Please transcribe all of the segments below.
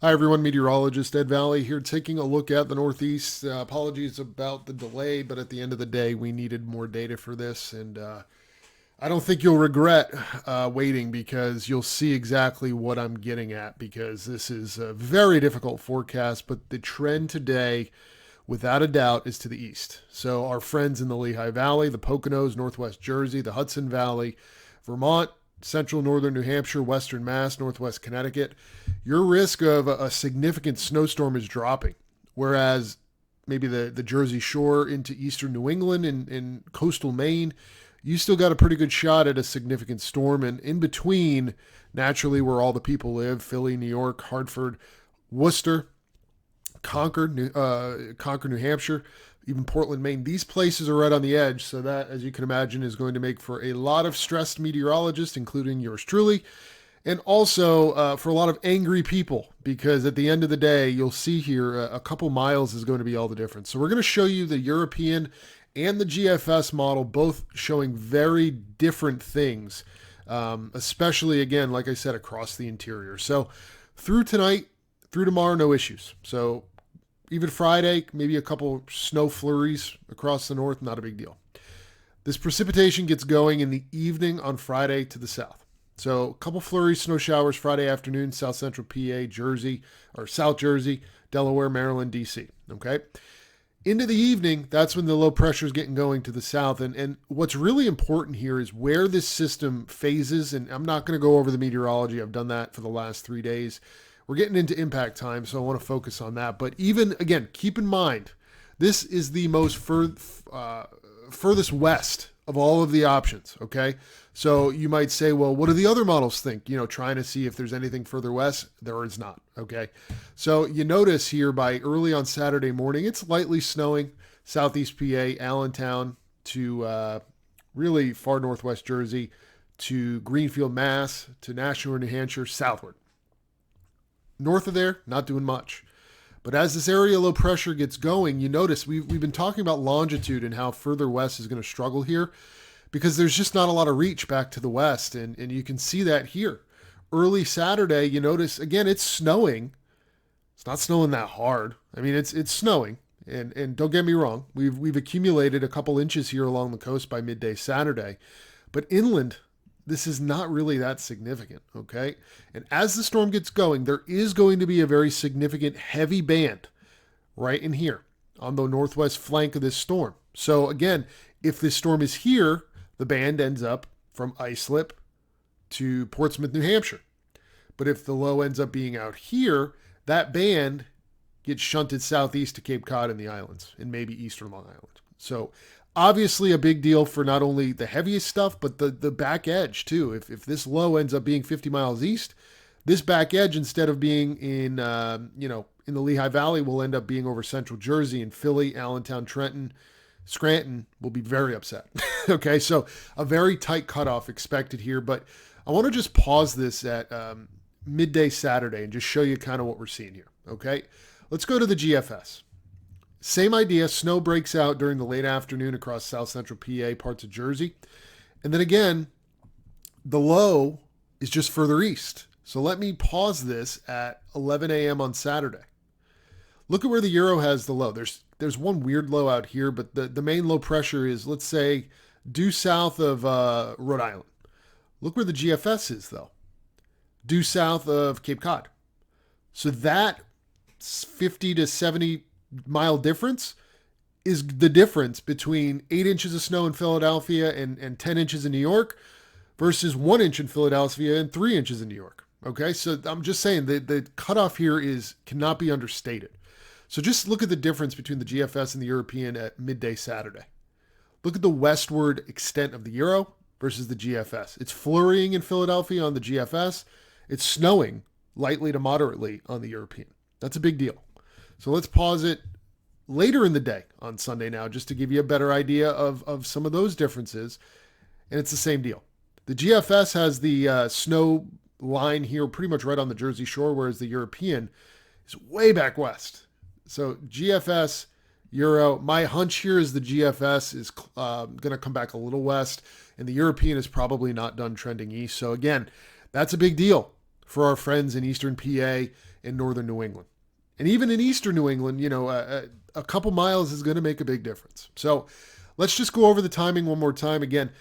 Hi everyone, meteorologist Ed Valley here taking a look at the Northeast. Apologies about the delay, but at the end of the day, we needed more data for this, and I don't think you'll regret waiting because you'll see exactly what I'm getting at because this is a very difficult forecast, but the trend today, without a doubt, is to the east. So our friends in the Lehigh Valley, the Poconos, Northwest Jersey, the Hudson Valley, Vermont, central northern New Hampshire, western Mass, northwest Connecticut, your risk of a significant snowstorm is dropping. Whereas maybe the Jersey Shore into eastern New England and coastal Maine, you still got a pretty good shot at a significant storm. And in between, naturally, where all the people live, Philly, New York, Hartford, Worcester, Concord, New Hampshire, even Portland, Maine. These places are right on the edge, so that, as you can imagine, is going to make for a lot of stressed meteorologists, including yours truly, and also for a lot of angry people, because at the end of the day, you'll see here a couple miles is going to be all the difference. So we're going to show you the European and the GFS model, both showing very different things, especially, again, like I said, across the interior. So through tonight, through tomorrow, no issues. So even Friday, maybe a couple snow flurries across the north, not a big deal. This precipitation gets going in the evening on Friday to the south. So a couple flurries, snow showers Friday afternoon, south central PA, Jersey, or South Jersey, Delaware, Maryland, DC. Okay. Into the evening, that's when the low pressure is getting going to the south. And what's really important here is where this system phases. And I'm not going to go over the meteorology. I've done that for the last 3 days. We're getting into impact time, so I want to focus on that. But even, again, keep in mind, this is the most furthest west of all of the options, okay? So you might say, well, what do the other models think? Trying to see if there's anything further west. There is not, okay? So you notice here by early on Saturday morning, it's lightly snowing, southeast PA, Allentown to really far northwest Jersey to Greenfield, Mass, to Nashua, New Hampshire, southward. North of there, not doing much. But as this area low pressure gets going, you notice we've been talking about longitude and how further west is going to struggle here because there's just not a lot of reach back to the west. And you can see that here. Early Saturday, you notice, again, it's snowing. It's not snowing that hard. I mean, it's snowing. And don't get me wrong, we've accumulated a couple inches here along the coast by midday Saturday. But inland, this is not really that significant, okay? And as the storm gets going, there is going to be a very significant heavy band right in here on the northwest flank of this storm. So again, if this storm is here, the band ends up from Islip to Portsmouth, New Hampshire. But if the low ends up being out here, that band gets shunted southeast to Cape Cod and the islands, and maybe eastern Long Island. So obviously a big deal for not only the heaviest stuff, but the back edge too. If this low ends up being 50 miles east, this back edge, instead of being in in the Lehigh Valley, will end up being over central Jersey and Philly, Allentown, Trenton, Scranton will be very upset. Okay, so a very tight cutoff expected here, but I want to just pause this at midday Saturday and just show you kind of what we're seeing here. Okay, let's go to the GFS. Same idea. Snow breaks out during the late afternoon across south central PA, parts of Jersey. And then again, the low is just further east. So let me pause this at 11 a.m. on Saturday. Look at where the Euro has the low. There's one weird low out here, but the main low pressure is, let's say, due south of Rhode Island. Look where the GFS is, though. Due south of Cape Cod. So that 50 to 70 mile difference is the difference between 8 inches of snow in Philadelphia and 10 inches in New York versus 1 inch in Philadelphia and 3 inches in New York. Okay, so I'm just saying the cutoff here cannot be understated. So just look at the difference between the GFS and the European at midday Saturday. Look at the westward extent of the Euro versus the GFS. It's flurrying in Philadelphia on the GFS. It's snowing lightly to moderately on the European. That's a big deal. So let's pause it later in the day on Sunday now, just to give you a better idea of some of those differences. And it's the same deal. The GFS has the snow line here pretty much right on the Jersey Shore, whereas the European is way back west. So GFS, Euro, my hunch here is the GFS is going to come back a little west, and the European is probably not done trending east. So again, that's a big deal for our friends in Eastern PA in northern New England. And even in eastern New England, a couple miles is going to make a big difference. So let's just go over the timing one more time. Again,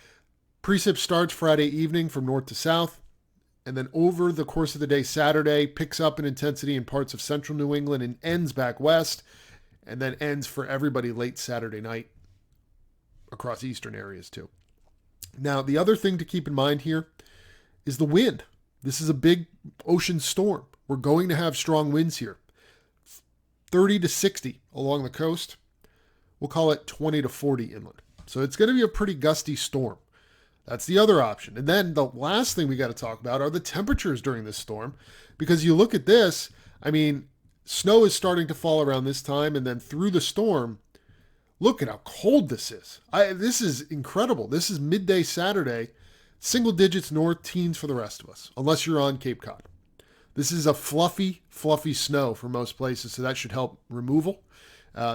precip starts Friday evening from north to south, and then over the course of the day, Saturday picks up in intensity in parts of central New England and ends back west, and then ends for everybody late Saturday night across eastern areas too. Now, the other thing to keep in mind here is the wind. This is a big ocean storm. We're going to have strong winds here. 30 to 60 along the coast. We'll call it 20 to 40 inland. So it's going to be a pretty gusty storm. That's the other option. And then the last thing we got to talk about are the temperatures during this storm. Because you look at this, snow is starting to fall around this time, and then through the storm, look at how cold this is. This is incredible. This is midday Saturday, single digits north, teens for the rest of us, unless you're on Cape Cod. This is a fluffy, fluffy snow for most places, so that should help removal.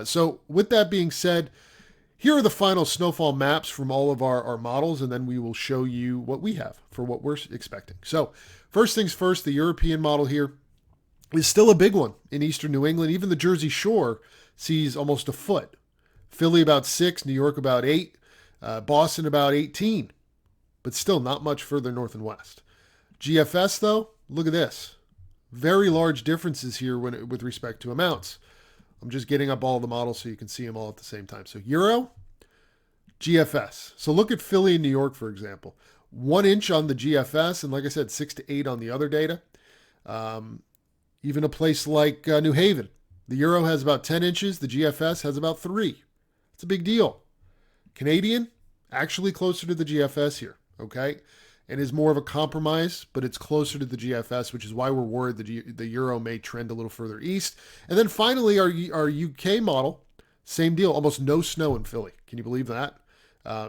So with that being said, here are the final snowfall maps from all of our models, and then we will show you what we have for what we're expecting. So first things first, the European model here is still a big one in eastern New England. Even the Jersey Shore sees almost a foot. Philly about 6, New York about 8, Boston about 18, but still not much further north and west. GFS though, look at this. Very large differences here with respect to amounts. I'm just getting up all the models so you can see them all at the same time. So Euro, GFS. So look at Philly and New York, for example. 1 inch on the GFS, and like I said, 6 to 8 on the other data. Even a place like New Haven. The Euro has about 10 inches. The GFS has about 3. It's a big deal. Canadian, actually closer to the GFS here, okay? And is more of a compromise, but it's closer to the GFS, which is why we're worried the Euro may trend a little further east. And then finally, our UK model, same deal, almost no snow in Philly. Can you believe that?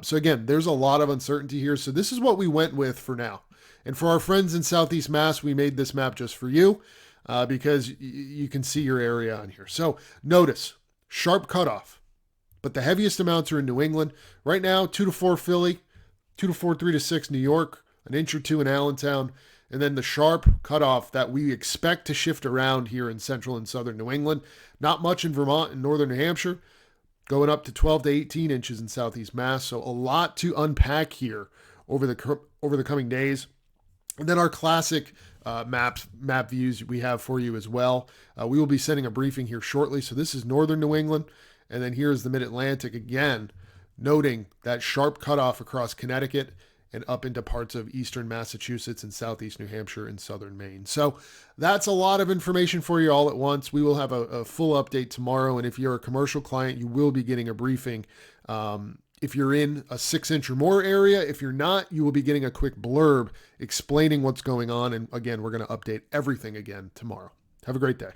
So again, there's a lot of uncertainty here. So this is what we went with for now. And for our friends in Southeast Mass, we made this map just for you because you can see your area on here. So notice, sharp cutoff, but the heaviest amounts are in New England. Right now, 2 to 4 Philly, 2 to 4, 3 to 6 New York, an inch or 2 in Allentown, and then the sharp cutoff that we expect to shift around here in central and southern New England. Not much in Vermont and northern New Hampshire, going up to 12 to 18 inches in southeast Mass. So a lot to unpack here over the coming days. And then our classic map views we have for you as well. We will be sending a briefing here shortly. So this is northern New England, and then here's the Mid-Atlantic again, noting that sharp cutoff across Connecticut and up into parts of eastern Massachusetts and southeast New Hampshire and southern Maine. So that's a lot of information for you all at once. We will have a full update tomorrow, and if you're a commercial client, you will be getting a briefing. If you're in a 6-inch or more area, if you're not, you will be getting a quick blurb explaining what's going on. And again, we're going to update everything again tomorrow. Have a great day.